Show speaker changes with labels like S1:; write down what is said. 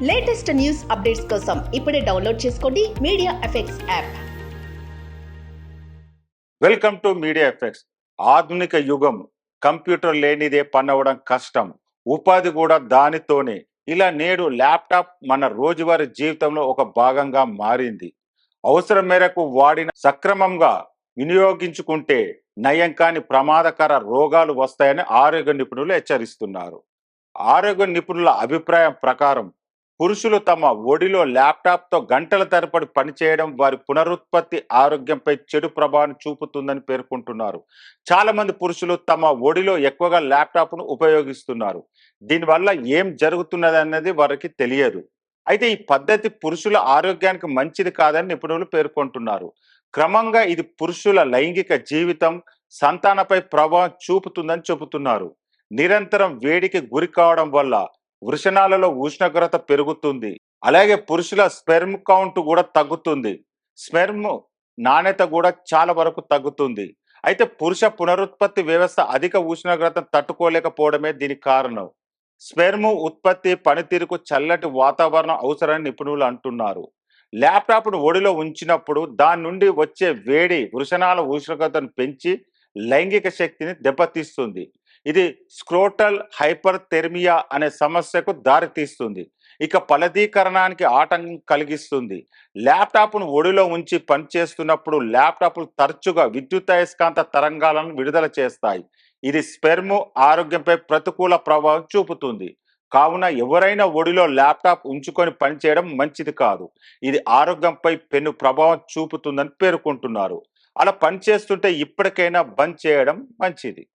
S1: Latest news updates కోసం ఇప్పుడే download చేసుకోండి media effects app.
S2: Welcome to media effects. ఆధునిక యుగం, కంప్యూటర్ లేనిదే పనవడం కష్టం, ఉపాధి కూడా దానితోనే. ఇలా నేడు ల్యాప్టాప్ మన రోజువారీ జీవితంలో ఒక భాగంగా మారింది. అవసరం మేరకు వాడిన సక్రమంగా వినియోగించుకుంటే నయం కాని ప్రమాదకర రోగాలు వస్తాయని ఆరోగ్య నిపుణులు హెచ్చరిస్తున్నారు. ఆరోగ్య నిపుణుల అభిప్రాయం ప్రకారం పురుషులు తమ ఒడిలో ల్యాప్టాప్తో గంటల తరబడి పనిచేయడం వారి పునరుత్పత్తి ఆరోగ్యంపై చెడు ప్రభావం చూపుతుందని పేర్కొంటున్నారు. చాలా మంది పురుషులు తమ ఒడిలో ఎక్కువగా ల్యాప్టాప్ను ఉపయోగిస్తున్నారు. దీనివల్ల ఏం జరుగుతున్నది అన్నది వారికి తెలియదు. అయితే ఈ పద్ధతి పురుషుల ఆరోగ్యానికి మంచిది కాదని నిపుణులు పేర్కొంటున్నారు. క్రమంగా ఇది పురుషుల లైంగిక జీవితం, సంతానపై ప్రభావం చూపుతుందని చెబుతున్నారు. నిరంతరం వేడికి గురి కావడం వల్ల వృషణాలలో ఉష్ణోగ్రత పెరుగుతుంది. అలాగే పురుషుల స్పెర్మ్ కౌంట్ కూడా తగ్గుతుంది. స్పెర్మ్ నాణ్యత కూడా చాలా వరకు తగ్గుతుంది. అయితే పురుష పునరుత్పత్తి వ్యవస్థ అధిక ఉష్ణోగ్రతను తట్టుకోలేకపోవడమే దీనికి కారణం. స్పెర్మ్ ఉత్పత్తి పనితీరుకు చల్లటి వాతావరణం అవసరమని నిపుణులు అంటున్నారు. ల్యాప్టాప్ను ఒడిలో ఉంచినప్పుడు దాని నుండి వచ్చే వేడి వృషణాల ఉష్ణోగ్రతను పెంచి లైంగిక శక్తిని దెబ్బతీస్తుంది. ఇది స్క్రోటల్ హైపర్థెర్మియా అనే సమస్యకు దారితీస్తుంది. ఇక ఫలదీకరణానికి ఆటంకం కలిగిస్తుంది. ల్యాప్టాప్ను ఒడిలో ఉంచి పనిచేస్తున్నప్పుడు ల్యాప్టాప్లు తరచుగా విద్యుదయస్కాంత తరంగాలను విడుదల చేస్తాయి. ఇది స్పెర్మ్ ఆరోగ్యంపై ప్రతికూల ప్రభావం చూపుతుంది. కావున ఎవరైనా ఒడిలో ల్యాప్టాప్ ఉంచుకొని పనిచేయడం మంచిది కాదు. ఇది ఆరోగ్యంపై పెను ప్రభావం చూపుతుందని పేర్కొంటున్నారు. అలా పనిచేస్తుంటే ఇప్పటికైనా బంద్ చేయడం మంచిది.